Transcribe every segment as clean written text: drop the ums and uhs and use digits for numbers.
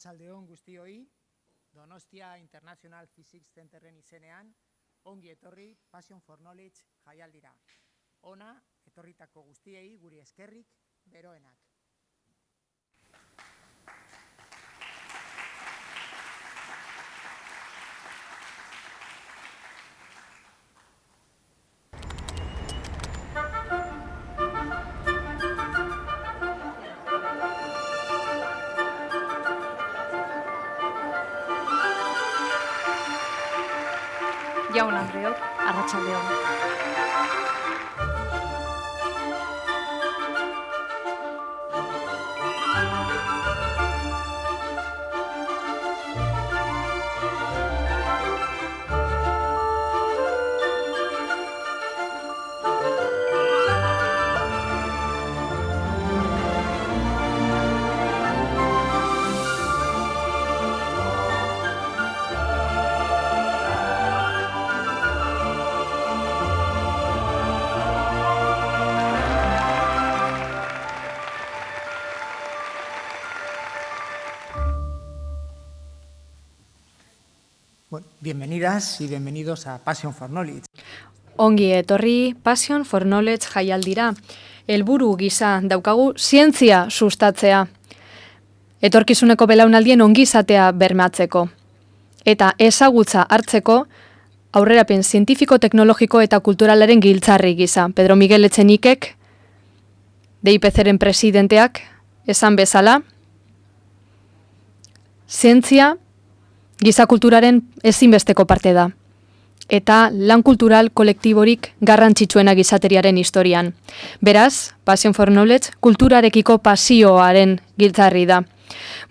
Arratsaldeon guztioi, Donostia International Physics Centerren izenean, ongi etorri Passion for Knowledge jaialdira. Ona, etorritako guztiei guri eskerrik beroenak. Jaun Andreok, arratsaldeon. Bueno, bienvenidas y bienvenidos a Passion for Knowledge. Ongi etorri Passion for Knowledge jaialdira. Helburu gisa daukagu zientzia sustatzea. Etorkizuneko belaunaldien ongizatea bermatzeko. Eta ezagutza hartzeko aurrerapen zientifiko, teknologiko eta kulturalaren giltzarri gisa. Pedro Miguel Etxenikek, DIPC-ren presidenteak, esan bezala, zientzia giza kulturaren ezinbesteko parte da, eta lan kultural kolektiborik garrantzitsuena gizateriaren historian. Beraz, Passion for Knowledge kulturarekiko pasioaren giltzarri da.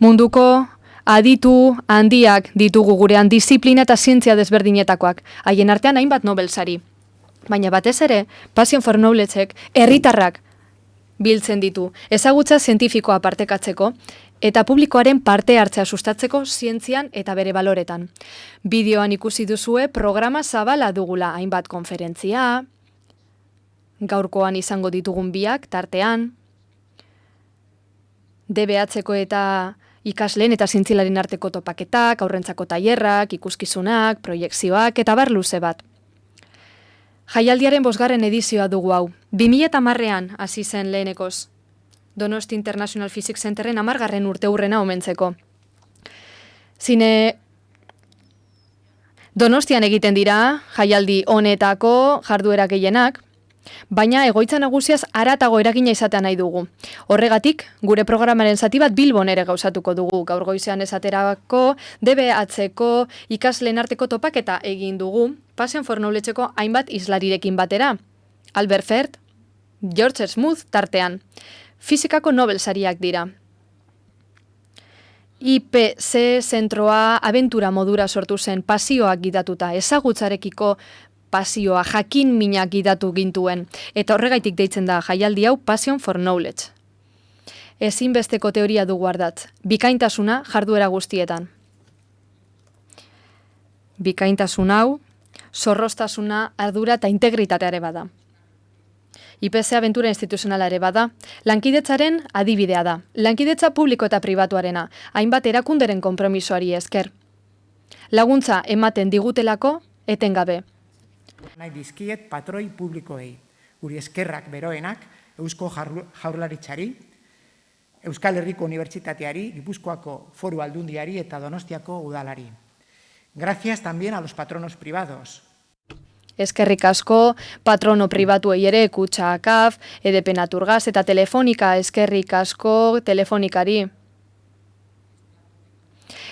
Munduko aditu handiak ditugu gurean, disiplina eta zientzia desberdinetakoak, haien artean hainbat Nobel sari. Baina batez ere, Passion for Knowledgeek herritarrak biltzen ditu, ezagutza zientifikoa partekatzeko, eta publikoaren parte hartzea sustatzeko zientzian eta bere baloretan. Bideoan ikusi duzue programa zabala dugula, hainbat konferentzia, gaurkoan izango ditugun biak tartean, DBH-ko eta ikasleen eta zientzialaren arteko topaketak, aurrentzako tailerrak, ikuskizunak, proiekzioak eta bar luze bat. Jaialdiaren 5. edizioa dugu hau. 2010ean hasi zen lehenekoz. Donostia International Physics Centerren 10. urteurrena omentzeko. Donostian egiten dira jaialdi honetako jarduera gehienak, baina egoitza nagusiaz haratago eragina izatea nahi dugu. Horregatik, gure programaren zati bat Bilbon ere gauzatuko dugu. Gaur goizean esaterako DBH-ko ikasleen arteko topaketa egin dugu, Passion for Knowledge-eko hainbat islarirekin batera. Albert Fert, George Smoot tartean. Fizikako Nobel sariak dira. IPC zentroa abentura modura sortu zen, pasioak gidatuta, ezagutzarekiko pasioa, jakin minak gidatu gintuen, eta horregaitik deitzen da jaialdi hau Passion for Knowledge. Ezinbesteko teoria dugu ardatz, bikaintasuna jarduera guztietan. Bikaintasun hau, zorroztasuna, ardura eta integritateare bada. IPC abentura instituzionala ere bada, lankidetzaren adibidea da. Lankidetza publiko eta pribatuarena, hainbat erakunderen konpromisoari esker. Laguntza ematen digutelako etengabe. Nahi dizkiet patroi publikoei, guri eskerrak beroenak, Eusko Jaurlaritzari, Euskal Herriko Unibertsitateari, Gipuzkoako Foru Aldundiari eta Donostiako Udalari. Gracias también a los patronos privados. Eskerrik asko, patrono pribatuei ere, Kutxa Akaf, EDP Naturgas eta Telefonika, eskerrik asko Telefonikari.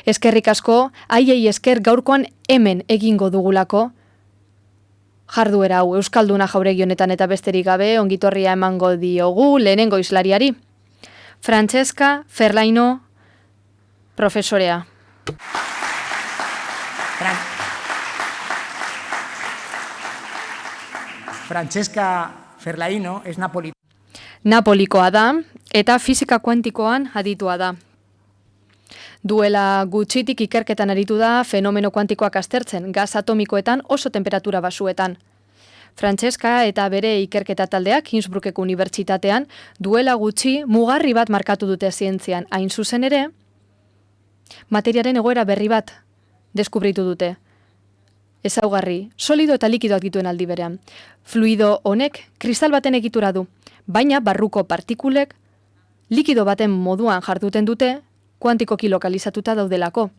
Eskerrik asko, haiei esker gaurkoan hemen egingo dugulako, jarduera hau Euskalduna Jauregi honetan eta besterik gabe ongitorria emango diogu lehenengo islariari. Francesca Ferlaino, profesorea. Francesca Ferlaino es Napolikoa da eta fisika kuantikoan aditua da. Duela gutxitik ikerketan aritu da fenomeno kuantikoak aztertzen, gas atomikoetan oso temperatura basuetan. Francesca eta bere ikerketa taldeak Innsbruckeko unibertsitatean duela gutxi mugarri bat markatu dute zientzian, hain zuzen ere, Materiaren egoera berri bat deskubritu dute. Ezaugarri, solido eta likidoak dituen aldi berean. Fluido honek kristal baten egitura du, baina barruko partikulek likido baten moduan jarduten dute kuantikoki lokalizatuta daudelako.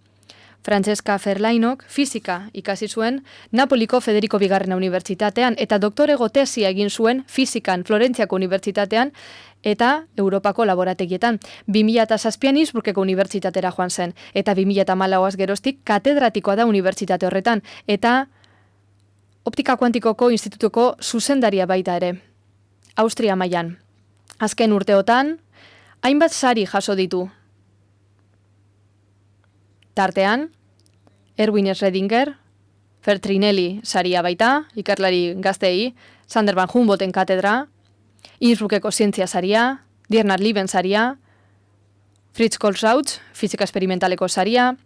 Francesca Ferlainok fisika ikasi zuen Napoliko Federico Bigarren Unibertsitatean eta doktorego tesia egin zuen fisikan Florentziako Unibertsitatean eta Europako laborategietan. 2007an Innsbruckeko Unibertsitatera joan zen eta 2014az geroztik katedratikoa da unibertsitate horretan eta optika kuantikoko institutuko zuzendaria baita ere. Austria mailan. Azken urteotan hainbat sari jaso ditu. Tartean, Erwin Schrödinger, Feltrinelli saria baita, ikerlari gaztei, Sander van Humboldten katedra, Innsbruckeko zientzia saria, Bernhard Lieben saria, Fritz Kohlrausch, fisika esperimentaleko saria,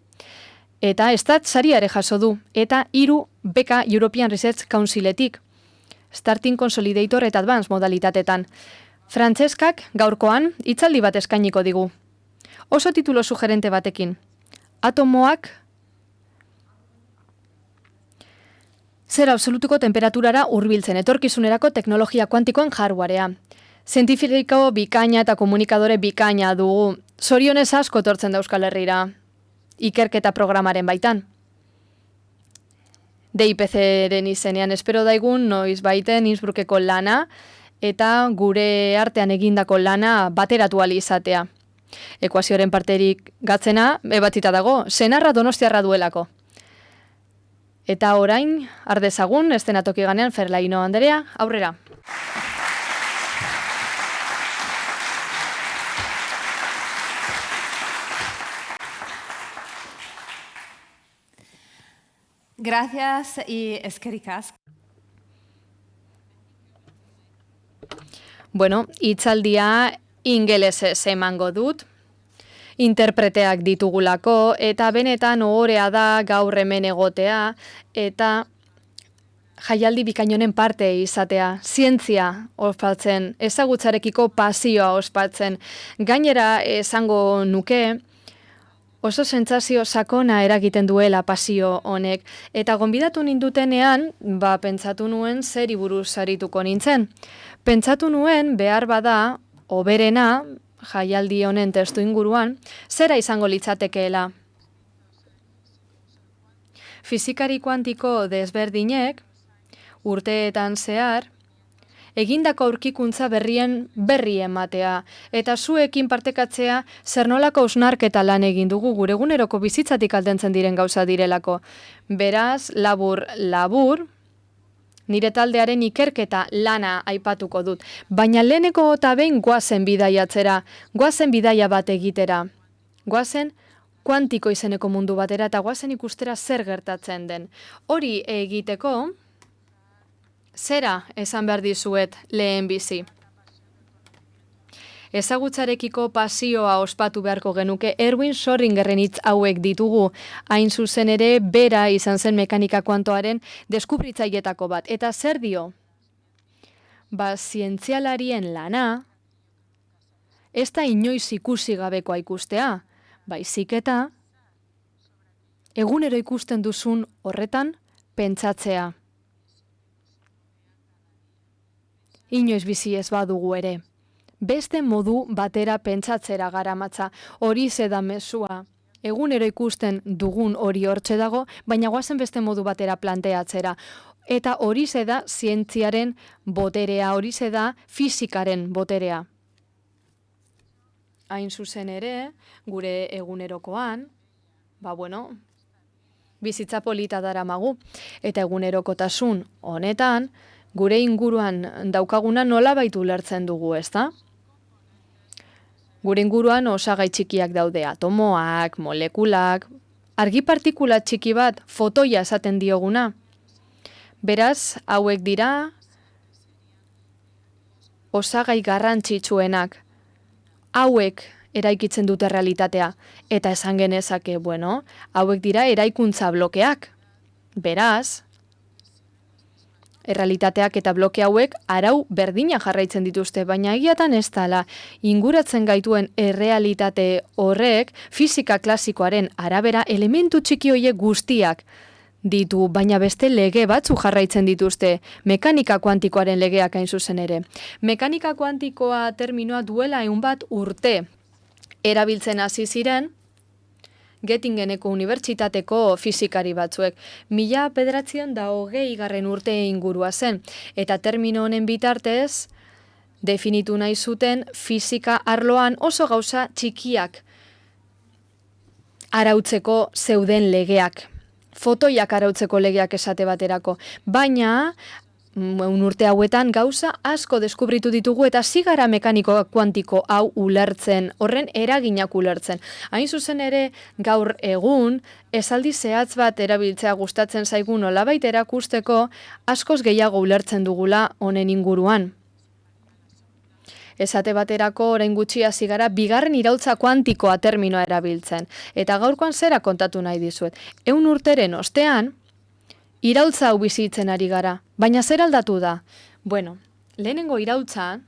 eta Stat saria ere jaso du, eta 3 beka European Research Counciletik, Starting Consolidator eta Advanced modalitatetan. Franceskak gaurkoan hitzaldi bat eskainiko digu. Oso titulo sugerente batekin. Atomoak zero absolutuko temperaturara hurbiltzen etorkizunerako teknologia kuantikoen hardwarea. Zientifiko bikaina eta komunikadore bikaina dugu. Zorionez asko etortzen da Euskal Herrira. Ikerketa programaren baitan. DIPC-ren izenean espero daigun noiz baiten Innsbruckeko lana eta gure artean egindako lana bateratu ahal izatea. Ekuazioaren parterik gatzena, ebatzita dago, senarra donostiarra duelako. Eta orain, ardezagun, estenatoki ganean Ferlaino Anderea, aurrera. Gracias y eskerrik asko. Bueno, hitzaldia ingelesez emango dut. Interpreteak ditugulako eta benetan ohorea da gaur hemen egotea eta jaialdi bikainonen parte izatea, zientzia ospatzen, ezagutzarekiko pasioa ospatzen. Gainera esango nuke oso sentsazio sakona eragiten duela pasio honek eta gonbidatu nindutenean, pentsatu nuen zeri buruz arituko nintzen. Pentsatu nuen behar bada hoberena jaialdi honen testu inguruan, zera izango litzatekeela. Fisikari kuantiko desberdinek, urteetan zehar, egindako aurkikuntza berrien berri ematea, eta zuekin partekatzea zer nolako hausnarketa lan egin dugu gure eguneroko bizitzatik aldentzen diren gauza direlako. Beraz, labur, nire taldearen ikerketa lana aipatuko dut, baina leheneko eta behin goazen bidaiatzera, goazen bidaia bat egitera, goazen kuantiko izeneko mundu batera eta goazen ikustera zer gertatzen den. Hori egiteko, zera esan behar dizuet lehen bizi. Ezagutzarekiko pasioa ospatu beharko genuke Erwin Schrödingerren hitz hauek ditugu. Hain zuzen ere bera izan zen mekanika kuantoaren deskubritzailetako bat. Eta zer dio? Zientzialarien lana ez da inoiz ikusi gabekoa ikustea, baizik eta egunero ikusten duzun horretan pentsatzea. Inoiz bizi ez badugu ere. Beste modu batera pentsatzera garamatza, hori da mezua. Egunero ikusten dugun hori hortxe dago, baina goazen beste modu batera planteatzera. Eta hori da zientziaren boterea, hori da fisikaren boterea. Hain zuzen ere, gure egunerokoan, bizitza polita daramagu, eta egunerokotasun honetan, gure inguruan daukaguna nola baitu ulertzen dugu, ezta? Gure inguruan osagai txikiak daude, atomoak, molekulak, argi partikula txiki bat fotoia esaten dioguna. Beraz, hauek dira osagai garrantzitsuenak. Hauek eraikitzen dute realitatea. Eta esan genezake, hauek dira eraikuntza blokeak. Beraz, errealitateak eta bloke hauek arau berdina jarraitzen dituzte, baina egiatan ez dela inguratzen gaituen errealitate horrek fisika klasikoaren arabera elementu txiki horiek guztiak ditu, baina beste lege batzu jarraitzen dituzte, mekanika kuantikoaren legeak hain zuzen ere. Mekanika kuantikoa terminoa duela 100 urte erabiltzen hasi ziren, Göttingeneko unibertsitateko fisikari batzuek. 1920 urte ingurua zen, eta termino honen bitartez definitu nahi zuten fisika arloan oso gauza txikiak arautzeko zeuden legeak. Fotoiak arautzeko legeak esate baterako, baina urte hauetan gauza asko deskubritu ditugu eta zigara mekaniko kuantiko hau ulertzen, horren eraginak ulertzen. Hain zuzen ere gaur egun esaldi zehatz bat erabiltzea gustatzen zaigun nolabait erakusteko askoz gehiago ulertzen dugula honen inguruan. Esate baterako orain gutxi hasi gara bigarren iraultza kuantikoa terminoa erabiltzen. Eta gaurkoan zera kontatu nahi dizuet. 100 urteren ostean, iraultza hau bizitzen ari gara. Baina zer aldatu da? Bueno, lehenengo iraultza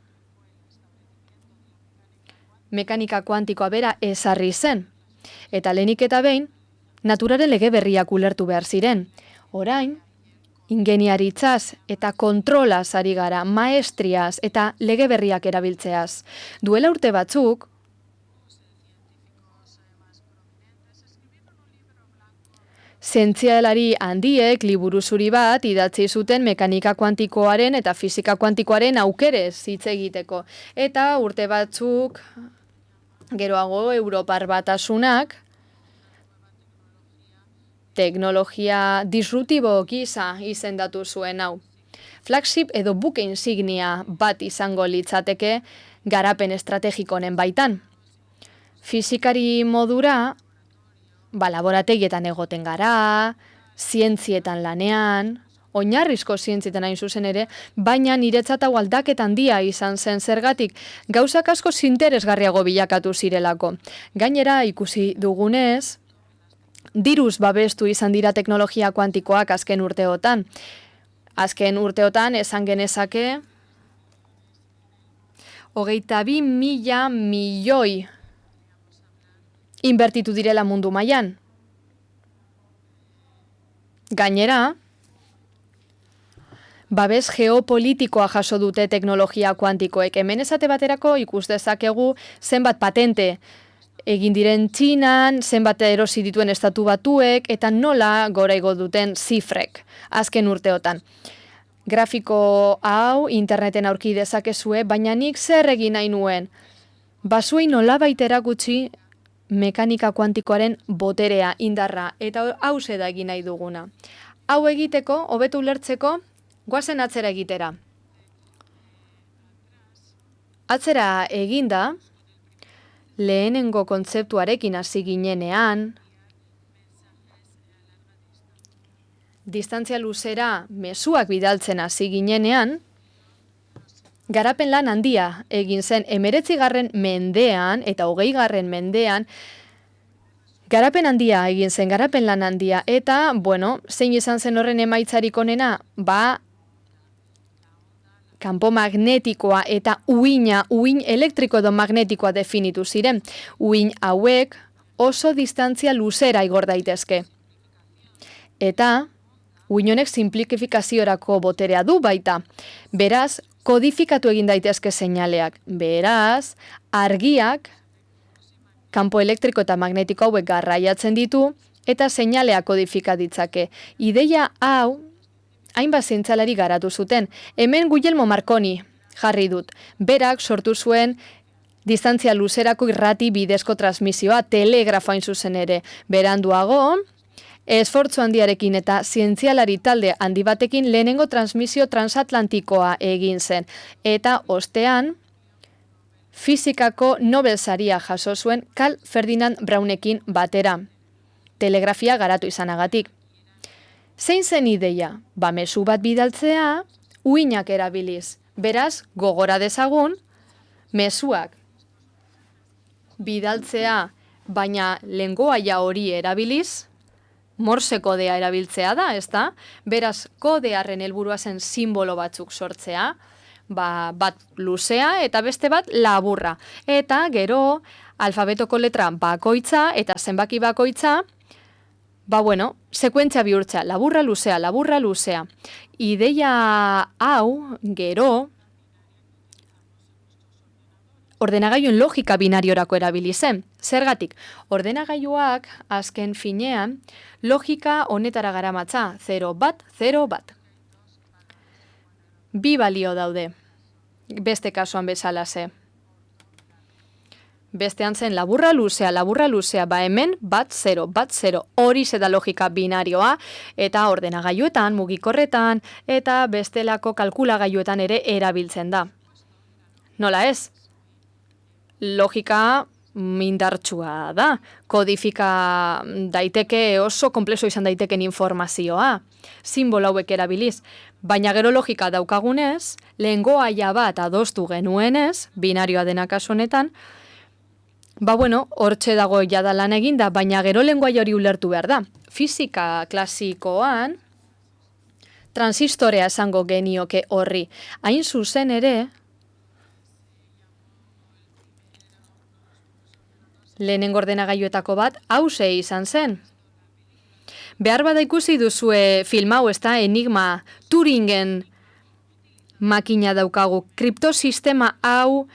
mekanika kuantikoa bera ezarri zen. Eta lehenik eta behin, naturaren lege berriak ulertu behar ziren. Orain, ingeniaritzaz eta kontrolaz ari gara, maestriaz eta lege berriak erabiltzeaz. Duela urte batzuk, zientzialari handiek liburu zuri bat idatzi zuten mekanika kuantikoaren eta fisika kuantikoaren aukerez hitz egiteko. Eta urte batzuk, geroago Europar Batasunak, teknologia disruptibo gisa izendatu zuen hau. Flagship edo buke insignia bat izango litzateke garapen estrategikonen baitan. Fisikari modura, laborategietan egoten gara, zientzietan lanean, oinarrizko zientzietan hain zuzen ere, baina niretzat hau aldaketan handia izan zen zergatik, gauzak asko interesgarriago bilakatu zirelako. Gainera ikusi dugunez, diruz babestu izan dira teknologia kuantikoak azken urteotan. Azken urteotan esan genezake 22.000 milioi inbertitu direla mundu mailan. Gainera, babes geopolitikoa jaso dute teknologia kuantikoek. Hemen esate baterako ikus dezakegu zenbat patente egin diren Txinan, zenbat erosi dituen estatu batuek, eta nola gora igo duten zifrek azken urteotan. Grafiko hau interneten aurki dezakezue, baina nik zer egin nahi nuen. Basuei nolabait erakutsi mekanika kuantikoaren boterea, indarra, eta hau da egin nahi duguna. Hau egiteko, hobeto ulertzeko, goazen atzera egitera. Atzera eginda, lehenengo kontzeptuarekin hasi ginenean, distantzia luzera mezuak bidaltzen hasi ginenean, garapen lan handia egin zen 19. mendean eta 20. mendean, garapen handia egin zen, garapen lan handia, eta, zein izan zen horren emaitzarik onena, kanpo magnetikoa eta uin elektriko edo magnetikoa definitu ziren. Uin hauek oso distantzia luzera igor daitezke. Eta uin honek simplifikaziorako boterea du baita. Beraz, kodifikatu egin daitezke seinaleak. Beraz, argiak kanpo elektriko eta magnetiko hauek garraiatzen ditu eta seinaleak kodifika ditzake. Ideia hau hainbat zientzialari garatu zuten. Hemen Guglielmo Marconi jarri dut. Berak sortu zuen distantzia luzerako irrati bidezko transmisioa, telegrafo hain zuzen ere. Beranduago, esfortzu handiarekin eta zientzialari talde handi batekin lehenengo transmisio transatlantikoa egin zen. Eta ostean, fizikako Nobel saria jaso zuen Carl Ferdinand Braunekin batera. Telegrafia garatu izanagatik. Zein zen ideia? Mezu bat bidaltzea, uinak erabiliz. Beraz, gogora dezagun, mezuak bidaltzea, baina lengoaia hori erabiliz, Morse kodea erabiltzea da, ezta? Beraz, kodearen helburua zen simbolo batzuk sortzea, bat luzea eta beste bat laburra. Eta gero, alfabetoko letra bakoitza eta zenbaki bakoitza, sekuentzia bihurtzea, laburra luzea, laburra luzea. Ideia hau, gero, ordenagailuen logika binariorako erabili zen. Zergatik, ordenagailuak azken finean logika honetara garamatza, 0 bat, 0 bat. Bi balio daude, beste kasuan bezalaze. Bestean zen laburra luzea, hemen bat 0, hori da logika binarioa, eta ordenagailuetan, mugikorretan, eta bestelako kalkulagailuetan ere erabiltzen da. Nola ez? Logika indartsua da, kodifika daiteke oso komplexo izan daiteken informazioa, simbolo hauek erabiliz, baina gero logika daukagunez, lengoaia bat adostu genuenez, binarioa dena kasu honetan, hortxe dago jada lan eginda, baina gero lengoaia hori ulertu behar da. Fisika klasikoan, transistorea esango genioke horri, hain zuzen ere, lehenengo ordenagailuetako bat, hause izan zen. Behar bada ikusi duzue film hau, ez da, Enigma, Turingen makina daukagu. Kriptosistema hau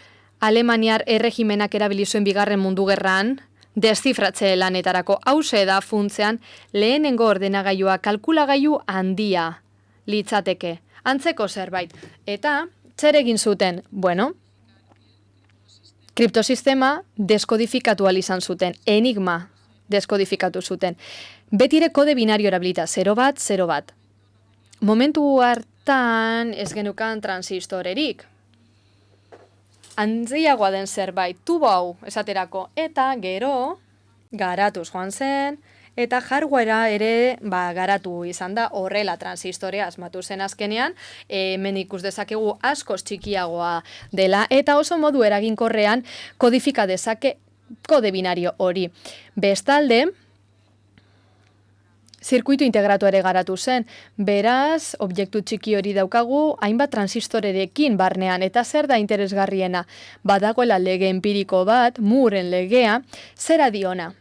Alemaniar erregimenak erabili zuen bigarren mundu gerran, deszifratze lanetarako. Hause da funtzean lehenengo ordenagailua kalkulagailu handia litzateke. Antzeko zerbait. Eta, zer egin zuten? Kriptosistema deskodifikatu izan zuten, Enigma deskodifikatu zuten. Betire kode binario erabilita, 0 bat, 0 bat. Momentu hartan ez genukan transistorerik. Antziagoa den zerbait, tubo hau esaterako, eta gero garatuz joan zen, eta hardwarea ere garatu izan da horrela transistorea asmatu zen azkenean, hemen ikus dezakegu askoz txikiagoa dela, eta oso modu eraginkorrean kodifika dezake kode binario hori. Bestalde, zirkuitu integratu ere garatu zen, beraz, objektu txiki hori daukagu, hainbat transistorerekin barnean, eta zer da interesgarriena, badagoela lege empiriko bat, Mooren legea, zera diona.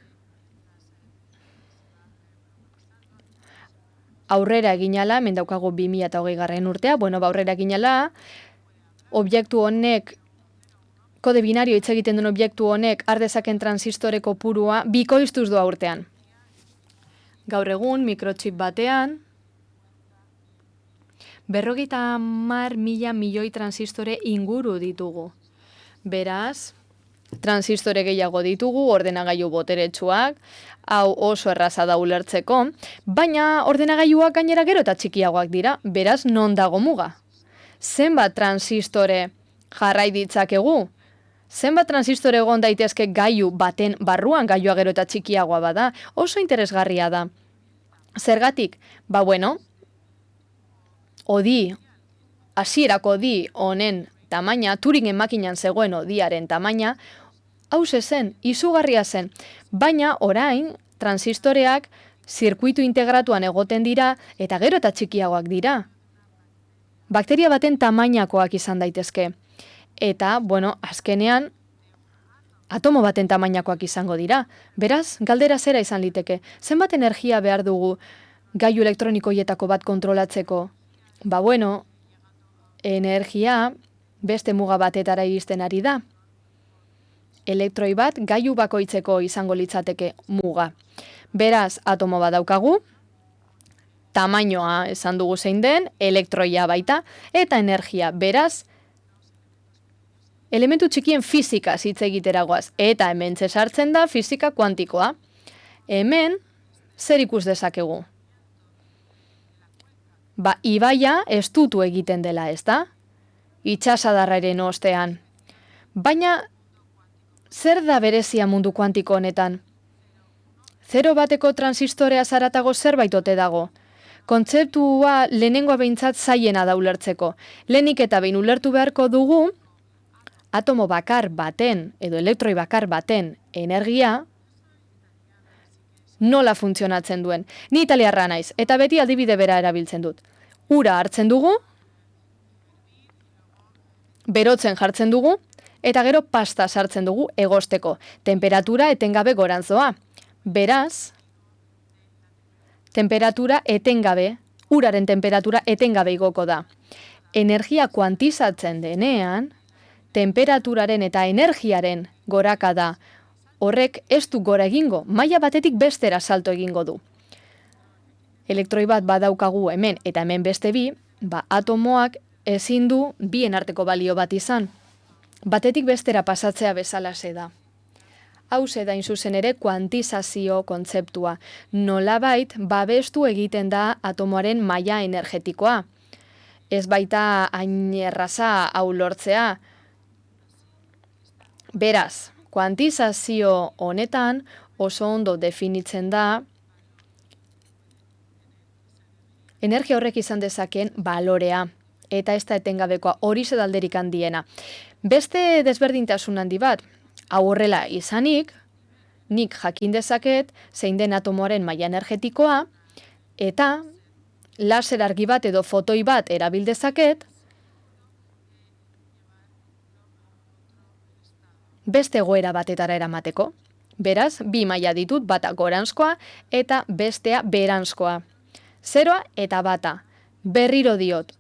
Aurrera eginala, hemen daukagu 2020 urtea, aurrera eginala, objektu honek, kode binario hitz egiten duen objektu honek, ardezaken transistore kopurua, bikoiztuz doa urtean. Gaur egun, mikrochip batean, 50.000 milioi transistore inguru ditugu. Beraz, transistore gehiago ditugu, ordenagailu boteretsuak, hau oso erraza da ulertzeko, baina ordenagailuak gainera gero eta txikiagoak dira, beraz non dago muga. Zenbat transistore jarrai ditzakegu? Zenbat transistore egon daitezke gailu baten barruan, gailua gero eta txikiagoa bada, oso interesgarria da. Zergatik? Odi, hasierako odi honen tamaina, Turingen makinan zegoen odiaren tamaina, hause zen, izugarria zen, baina orain transistoreak zirkuitu integratuan egoten dira eta gero eta txikiagoak dira. Bakteria baten tamainakoak izan daitezke. Eta, azkenean, atomo baten tamainakoak izango dira. Beraz, galdera zera izan liteke. Zenbat energia behar dugu gailu elektronikoietako bat kontrolatzeko? Energia beste muga batetara iristen ari da. Elektroi bat gailu bakoitzeko izango litzateke muga. Beraz, atomo bat daukagu, tamainoa esan dugu zein den, elektroia baita, eta energia. Beraz, elementu txikien fizika hitz egiteragoaz, eta hemen sartzen da fizika kuantikoa. Hemen, zer ikus dezakegu? Ibaia estutu egiten dela, ez da? Itxasadarraren ostean. Baina, zer da berezia mundu kuantiko honetan? 0 bateko transistorea zaratago zerbait ote dago. Kontzeptua lehenengoa behintzat zaiena da ulertzeko. Lehenik eta behin ulertu beharko dugu, atomo bakar baten edo elektroi bakar baten energia nola funtzionatzen duen. Ni italiarra naiz, eta beti adibide bera erabiltzen dut. Ura hartzen dugu, berotzen jartzen dugu, eta gero pasta sartzen dugu egosteko. Temperatura etengabe goranzoa. Beraz, temperatura etengabe, uraren temperatura etengabe igoko da. Energia kuantizatzen denean, temperaturaren eta energiaren goraka da. Horrek ez du gora egingo, maila batetik bestera salto egingo du. Elektroi bat badaukagu hemen eta hemen beste bi, atomoak ezin du bien arteko balio bat izan. Batetik bestera pasatzea bezalaxe da. Hau da in zuzen ere kuantizazio kontzeptua. Nolabait babestu egiten da atomoaren maila energetikoa. Ez baita hain erraza hau lortzea. Beraz, kuantizazio honetan oso ondo definitzen da energia horrek izan dezakeen balorea, eta ez da etengabekoa, hori zedalderik handiena. Beste desberdintasun handi bat, hau horrela izanik, nik jakin dezaket zein den atomoaren maila energetikoa, eta laser argi bat edo fotoi bat erabil dezaket, beste egoera batetara eramateko. Beraz, bi maila ditut, bata goranzkoa eta bestea beranzkoa. Zeroa eta bata. Berriro diot.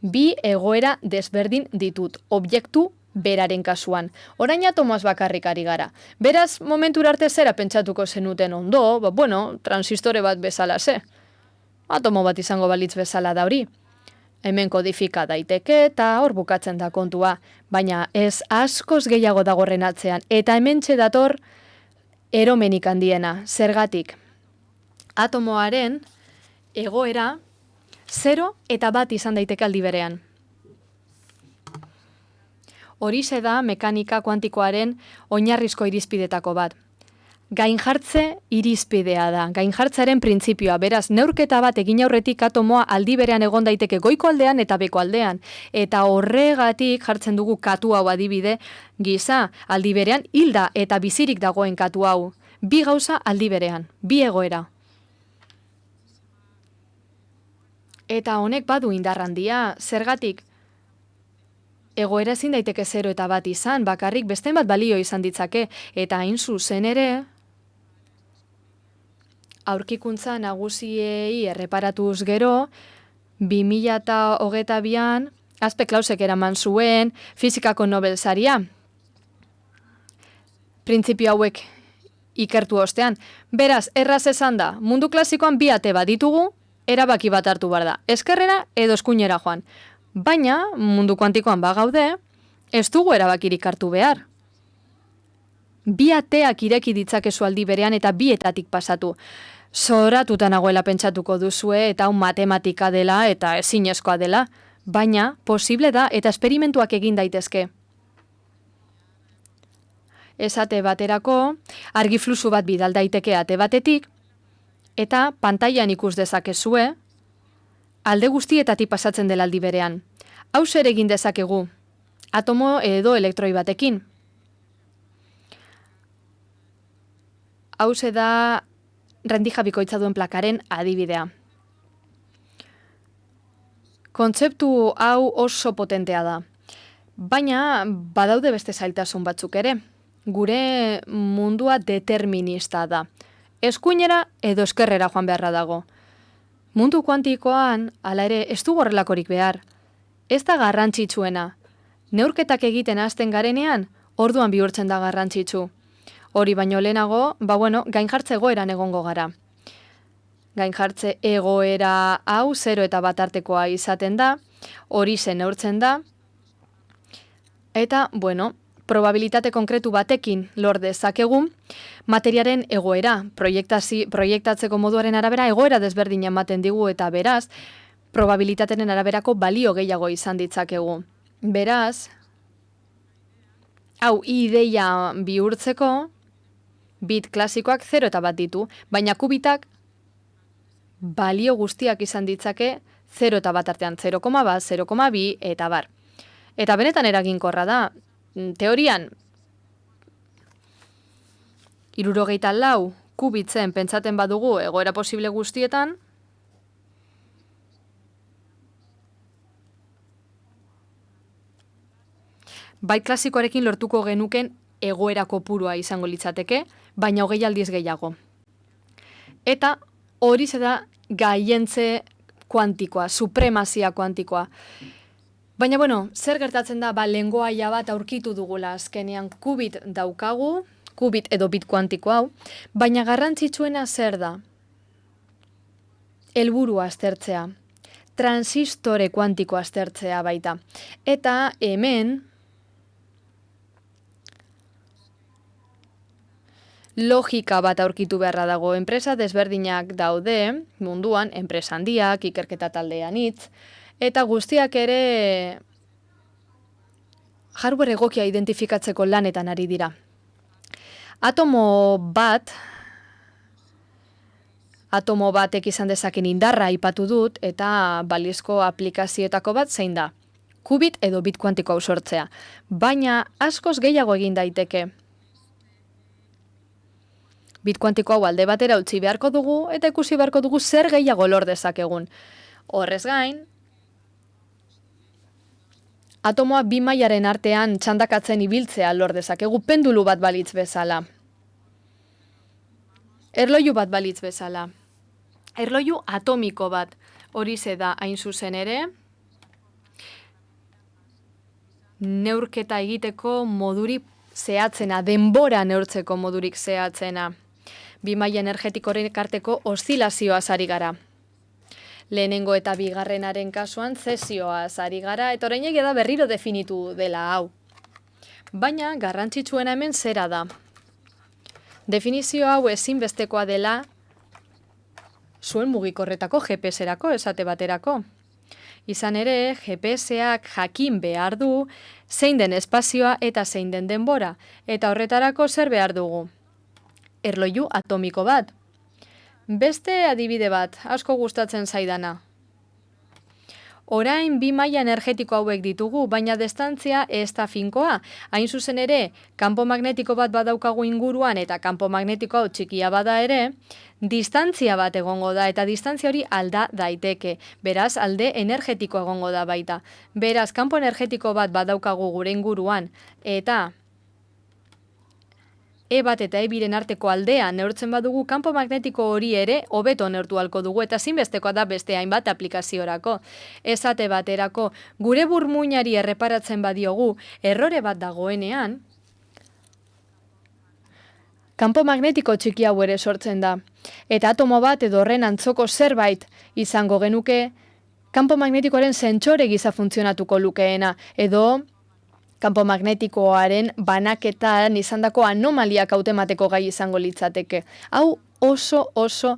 Bi egoera desberdin ditut, objektu beraren kasuan. Orain atomoaz bakarrik ari gara. Beraz, momentura arte zera pentsatuko zenuten ondo, transistore bat bezala ze. Atomo bat izango balitz bezala da hori. Hemen kodifika daiteke eta hor bukatzen da kontua, baina ez askoz gehiago dagorren atzean, eta hementxe dator eromenik handiena, zergatik. Atomoaren egoera 0 eta 1 izan daiteke aldi berean. Horixe da mekanika kuantikoaren oinarrizko irizpidetako bat. Gainjartze irizpidea da, gainjartzearen printzipioa, beraz, neurketa bat egin aurretik atomoa aldi berean egon daiteke goiko aldean eta beko aldean, eta horregatik jartzen dugu katu hau adibide gisa, aldi berean hilda eta bizirik dagoen katu hau. Bi gauza aldi berean, bi egoera. Eta honek badu indar handia, zergatik? Egoera ezin daiteke 0 eta 1 izan, bakarrik beste bat balio izan ditzake, eta hain zuzen ere, aurkikuntza nagusiei erreparatuz gero, 2022an, Aspe Klausek eraman zuen fizikako Nobel saria. Printzipio hauek ikertu ostean. Beraz, erraz esan da, mundu klasikoan bi ate bat ditugu, erabaki bat hartu behar da, eskerrera edo eskuinera joan. Baina, mundu kuantikoan bagaude, ez dugu erabakirik hartu behar. Bi ateak ireki ditzakezu aldi berean eta bietatik pasatu. Zoratuta nagoela pentsatuko duzue eta hau matematika dela eta ezinezkoa dela, baina posible da eta esperimentuak egin daitezke. Esate baterako, argi fluxu bat bidal daiteke ate batetik, eta pantailan ikus dezakezue, alde guztietatik pasatzen dela aldi berean. Hau zer egin dezakegu, atomo edo elektroi batekin. Hau da rendija bikoitza duen plakaren adibidea. Kontzeptu hau oso potentea da, baina badaude beste zailtasun batzuk ere. Gure mundua determinista da. Eskuinera edo eskerrera joan beharra dago. Mundu kuantikoan, hala ere, ez du horrelakorik behar. Ez da garrantzitsuena. Neurketak egiten hasten garenean, orduan bihurtzen da garrantzitsu. Hori baino lehenago, gainjartze egoeran egongo gara. Gainjartze egoera hau 0 eta 1 artekoa izaten da, hori zen neurtzen da, eta, probabilitate konkretu batekin lor dezakegu, materiaren egoera, proiektatzeko moduaren arabera egoera desberdin ematen digu eta beraz, probabilitateren araberako balio gehiago izan ditzakegu. Beraz, hau ideia bihurtzeko, bit klasikoak 0 eta 1 ditu, baina kubitak balio guztiak izan ditzake 0 eta 1 artean, 0,1, 0,2 eta bar. Eta benetan eraginkorra da, teorian, 74 kubitzen pentsaten badugu egoera posible guztietan, bai klasikoarekin lortuko genuken egoera kopurua izango litzateke, baina 20 aldiz gehiago. Eta hori da gaientze kuantikoa, supremazia kuantikoa. Baina, zer gertatzen da, lengoaia bat aurkitu dugula azkenean kubit daukagu, kubit edo bit kuantiko hau, baina garrantzitsuena zer da? Helburua aztertzea, transistore kuantiko aztertzea baita. Eta hemen, logika bat aurkitu beharra dago. Enpresa desberdinak daude, munduan, enpresa handiak, ikerketa taldean hitz, eta guztiak ere hardware egokia identifikatzeko lanetan ari dira. Atomo batek izan dezaken indarra aipatu dut, eta balizko aplikazioetako bat zein da. Kubit edo bit kuantiko hau sortzea. Baina askoz gehiago egin daiteke. Bit kuantiko hau alde batera utzi beharko dugu, eta ikusi beharko dugu zer gehiago lor dezakegun. Horrez gain, atomoa bi mailaren artean txandakatzen ibiltzea lor dezakegu pendulu bat balitz bezala. Erloju bat balitz bezala. Erloju atomiko bat. Horixe da hain zuzen ere, neurketa egiteko modurik zehatzena, denbora neurtzeko modurik zehatzena. Bi maila energetikoren arteko oszilazioaz ari gara. Lehenengo eta bigarrenaren kasuan zesioaz ari gara, eta orain egia da berriro definitu dela hau. Baina garrantzitsuena hemen zera da. Definizio hau ezinbestekoa dela zuen mugikorretako GPS-erako esate baterako. Izan ere, GPS-ak jakin behar du zein den espazioa eta zein den denbora, eta horretarako zer behar dugu? Erloju atomiko bat. Beste adibide bat, asko gustatzen zaidana. Orain bi maila energetiko hauek ditugu, baina distantzia ez da finkoa. Hain zuzen ere, kanpo magnetiko bat badaukagu inguruan eta kanpo magnetiko hau txikia bada ere, distantzia bat egongo da, eta distantzia hori alda daiteke. Beraz, alde energetiko egongo da baita. Beraz, kanpo energetiko bat badaukagu gure inguruan, eta E bat eta E biren arteko aldea neurtzen badugu, kanpo magnetiko hori ere hobeto neurtu halko dugu, eta zinbestekoa da beste hainbat aplikaziorako. Esate baterako, gure burmuinari erreparatzen badiogu errore bat dagoenean, kanpo magnetiko txiki hau ere sortzen da. Eta atomo bat edo horren antzoko zerbait izango genuke, kanpo magnetikoaren sentsore gisa funtzionatuko lukeena, edo kanpo magnetikoaren banaketan izandako anomaliak hautemateko gai izango litzateke. Hau oso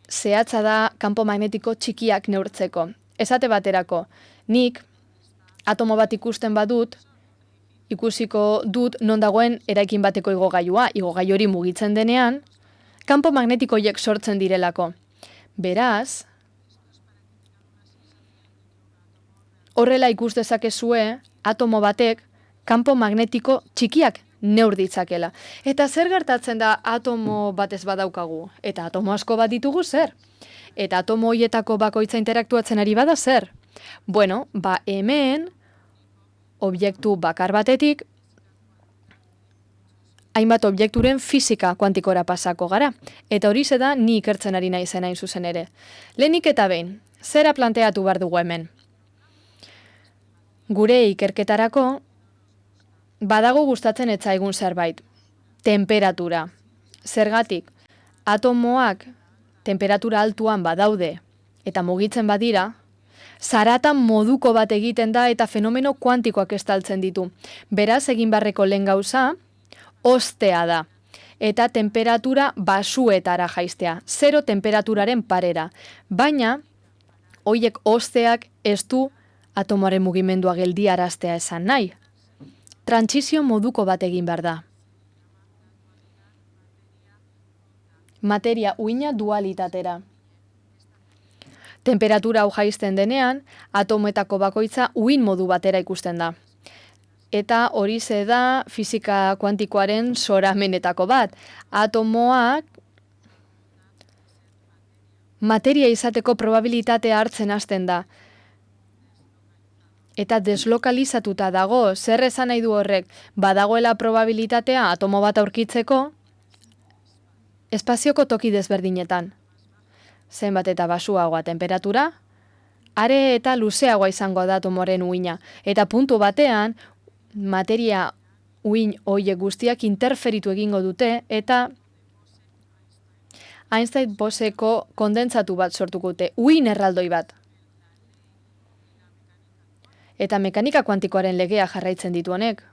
zehatza da kanpo magnetiko txikiak neurtzeko. Esate baterako, nik atomo bat ikusten badut, ikusiko dut non dagoen eraikin bateko igogailua, igogailu hori mugitzen denean, kanpo magnetikoiek sortzen direlako. Beraz, horrela ikus dezakezue atomo batek kanpo magnetiko txikiak neur ditzakela. Eta zer gertatzen da atomo batez badaukagu? Eta atomo asko bat ditugu zer? Eta atomo hoietako bakoitza interaktuatzen ari bada zer? Bueno, hemen objektu bakar batetik hainbat objekturen fisika kuantikora pasako gara. Eta hori da ni ikertzen ari naizen hain zuzen ere. Lehenik eta behin, zera planteatu behar dugu hemen? Gure ikerketarako badago gustatzen etzaigun zerbait, temperatura. Zergatik, atomoak temperatura altuan badaude eta mugitzen badira, zaratan moduko bat egiten da eta fenomeno kuantikoak estaltzen ditu. Beraz, egin beharreko lehen gauza, hoztea da. Eta temperatura basuetara jaistea, 0 temperaturaren parera. Baina, hoiek hozteak ez du atomoaren mugimendua geldiaraztea esan nahi. Trantsizio moduko bat egin behar da. Materia uina dualitatera. Temperatura hau jaisten denean, atomoetako bakoitza uin modu batera ikusten da. Eta hori da fisika kuantikoaren zoramenetako bat. Atomoak materia izateko probabilitatea hartzen hasten da. Eta deslokalizatuta dago, zer esan nahi du horrek, badagoela probabilitatea atomo bat aurkitzeko, espazioko toki desberdinetan. Zenbat eta basuagoa temperatura, are eta luzeagoa izango da atomoren uina. Eta puntu batean, materia uin hoiek guztiak interferitu egingo dute, eta Einstein-Boseko kondentsatu bat sortuko dute, uin erraldoi bat. Eta mekanika kuantikoaren legea jarraitzen ditu honek.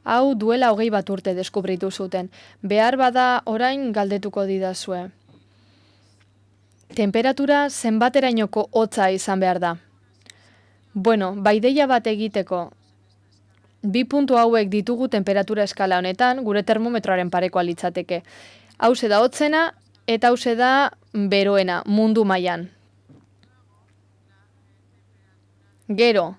Hau duela 20 bat urte deskubritu zuten. Behar bada orain galdetuko didazue. Temperatura zenbaterainoko hotza izan behar da. Bueno, ideia bat egiteko, 2 puntu hauek ditugu temperatura eskala honetan, gure termometroaren parekoa litzateke. Hauze da hotzena eta hauze da beroena, mundu mailan. Gero,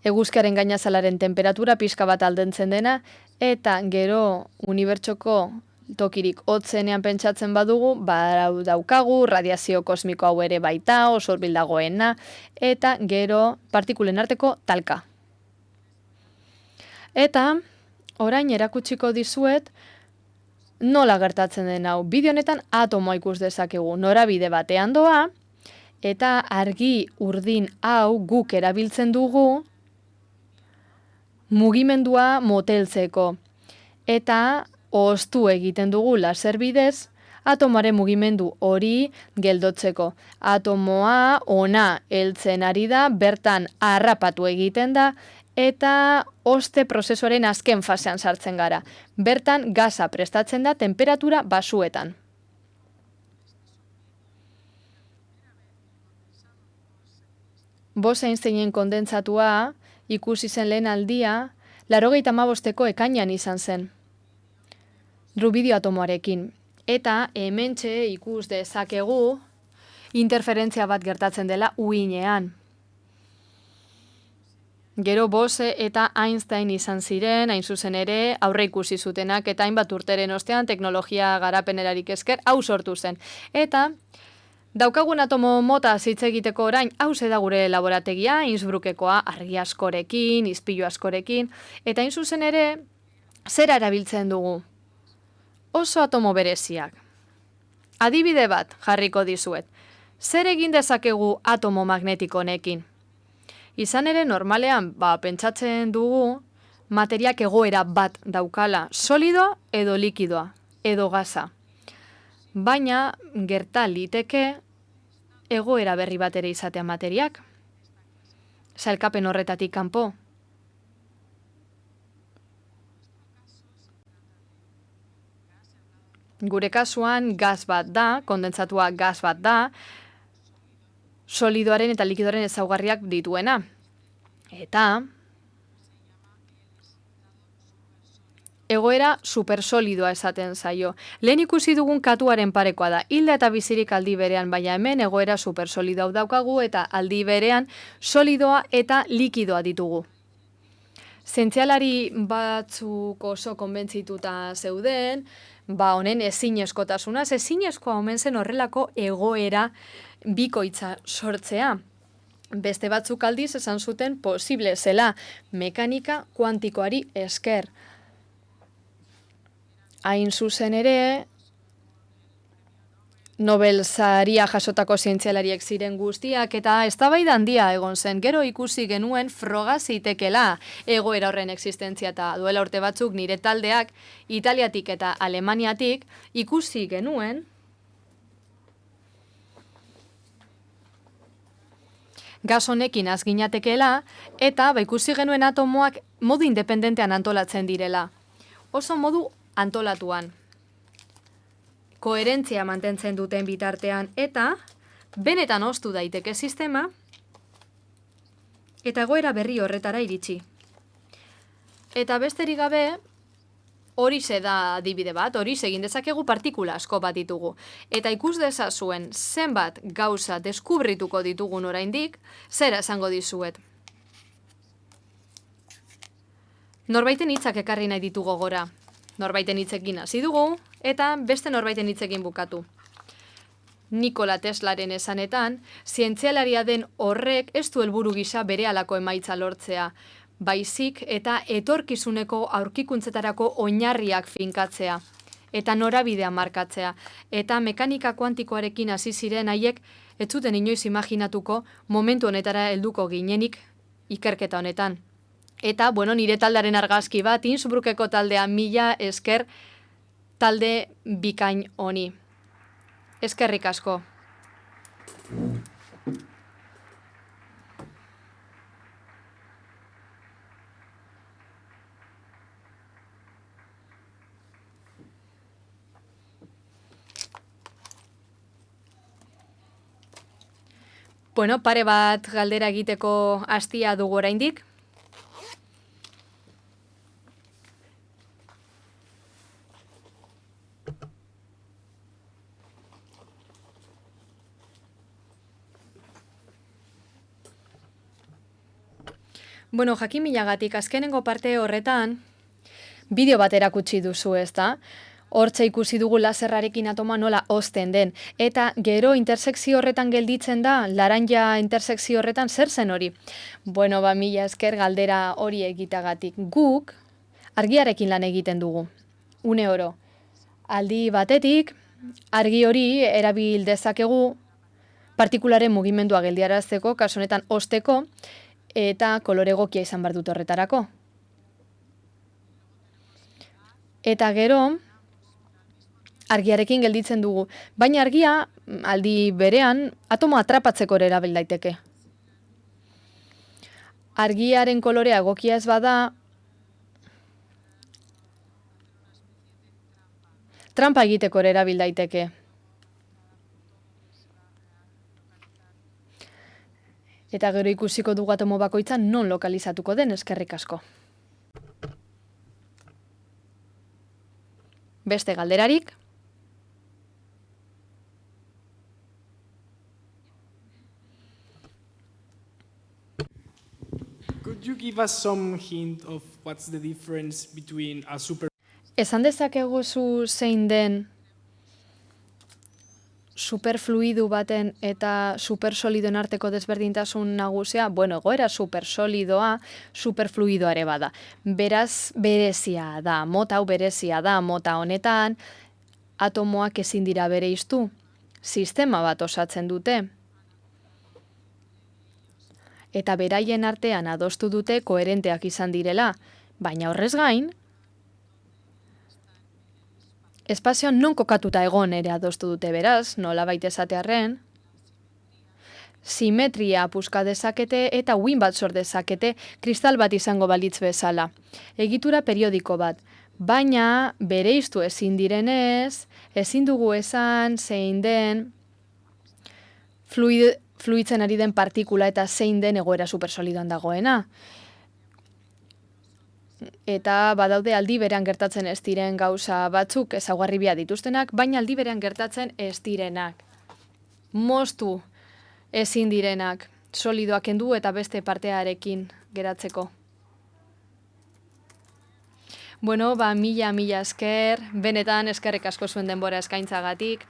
eguzkiaren gainazalaren temperatura pixka bat aldentzen dena, eta gero unibertsoko tokirik hotzenean pentsatzen badugu, daukagu, radiazio kosmiko hau ere baita, oso hurbil dagoena, eta gero partikulen arteko talka. Eta, orain erakutsiko dizuet, nola gertatzen den hau. Bideo honetan atomoa ikus dezakegu, norabide batean doa, eta argi urdin hau guk erabiltzen dugu mugimendua moteltzeko. Eta oztu egiten dugu laser bidez, atomoaren mugimendu hori geldotzeko. Atomoa ona heltzen ari da, bertan harrapatu egiten da, eta oste prozesuaren azken fasean sartzen gara. Bertan gaza prestatzen da temperatura basuetan. Bose-Einsteinen kondentsatua ikusi zen lehen aldia, 85ko ekainean izan zen. Rubidio atomoarekin. Eta hementxe ikus dezakegu interferentzia bat gertatzen dela uinean. Gero Bose eta Einstein izan ziren, hain zuzen ere, aurre ikusi zutenak, eta hainbat urteren ostean teknologia garapenerarik esker hau sortu zen. Eta daukagun atomo mota hitz egiteko orain, hau da gure laborategia, Innsbruckekoa, argi askorekin, ispilu askorekin, eta hain zuzen ere, zera erabiltzen dugu? Oso atomo bereziak. Adibide bat jarriko dizuet. Zer egin dezakegu atomo magnetiko honekin? Izan ere normalean, pentsatzen dugu, materiak egoera bat daukala, solido edo likidoa, edo gaza. Baina gerta liteke egoera berri bat ere izatea materiak. Sailkapen horretatik kanpo. Gure kasuan gas bat da, kondentsatua gas bat da, solidoaren eta likidoaren ezaugarriak dituena. Eta egoera supersolidoa esaten zaio. Lehen ikusi dugun katuaren parekoa da. Hilda eta bizirik aldi berean, baina hemen egoera supersolidoa daukagu eta aldi berean solidoa eta likidoa ditugu. Zientzialari batzuk oso konbentzituta zeuden, honen ezinezkotasunaz, ezinezkoa omen zen horrelako egoera bikoitza sortzea. Beste batzuk aldiz esan zuten posible zela mekanika kuantikoari esker. Hain zuzen ere, Nobel saria jasotako zientzialariek ziren guztiak, eta eztabaida handia egon zen. Gero ikusi genuen froga zitekela egoera horren existentzia, eta duela urte batzuk nire taldeak Italiatik eta Alemaniatik ikusi genuen gas honekin azginatekeela, eta ikusi genuen atomoak modu independentean antolatzen direla. Oso modu antolatuan. Koherentzia mantentzen duten bitartean, eta benetan oztu daiteke sistema, eta egoera berri horretara iritsi. Eta besterik gabe, horixe da adibide bat, horixe egin dezakegu partikula asko bat ditugu. Eta ikus dezazuen zenbat gauza deskubrituko ditugun oraindik, zera esango dizuet. Norbaiten hitzak ekarri nahi ditu gogora. norbaiten hitzekin hasi dugu, eta beste norbaiten hitzekin bukatu. Nikola Teslaren esanetan, zientzialaria den horrek ez du helburu gisa berehalako emaitza lortzea, baizik eta etorkizuneko aurkikuntzetarako oinarriak finkatzea, eta norabidea markatzea, eta mekanika kuantikoarekin hasi ziren haiek ez zuten inoiz imaginatuko momentu honetara helduko ginenik ikerketa honetan. Eta, nire taldearen argazki bat, Innsbruckeko taldea, mila esker talde bikain honi. Eskerrik asko. Pare bat galdera egiteko hastia dugu oraindik. Jakinminagatik azkenengo parte horretan bideo bat erakutsi duzu, ezta? Hortze ikusi dugu laserrarekin atoma nola hozten den. Eta gero intersekzio horretan gelditzen da, laranja intersekzio horretan zer zen hori? Mila esker galdera hori egitagatik. Guk argiarekin lan egiten dugu, une oro. Aldi batetik, argi hori erabil dezakegu partikularen mugimendua geldiarazteko, kasu honetan hozteko, eta kolore egokia izan behar dut horretarako. Eta gero, argiarekin gelditzen dugu, baina argia aldi berean atomo atrapatzeko ere erabil daiteke. Argiaren kolorea egokia ez bada, trampa egiteko ere erabil daiteke. Eta gero ikusiko dugu atomo bakoitzan non lokalizatuko den, eskerrik asko. Beste galderarik? Could you give us some hint of what's the difference between a super... Esan dezakegu zu zein den superfluidu baten eta supersolidoen arteko desberdintasun nagusia? Egoera supersolidoa, superfluidoare bada. Beraz, berezia da, mota hau berezia da, mota honetan, atomoak ezin dira bereiztu. Sistema bat osatzen dute. Eta beraien artean adostu dute koherenteak izan direla, baina horrez gain, espazioan non kokatuta egon ere adostu dute, beraz, nolabait esatearren, simetria puska dezakete eta uhin bat sor dezakete kristal bat izango balitz bezala. Egitura periodiko bat, baina bereiztu ezin direnez, ezin dugu esan zein den fluitzen ari den partikula eta zein den egoera supersolidoan dagoena. Eta badaude aldi berean gertatzen ez diren gauza batzuk ezaugarri bia dituztenak, baina aldi berean gertatzen ez direnak. Moztu ezin direnak, solidoak kendu eta beste partearekin geratzeko. Mila esker, benetan eskerrik asko zuen denbora eskaintzagatik.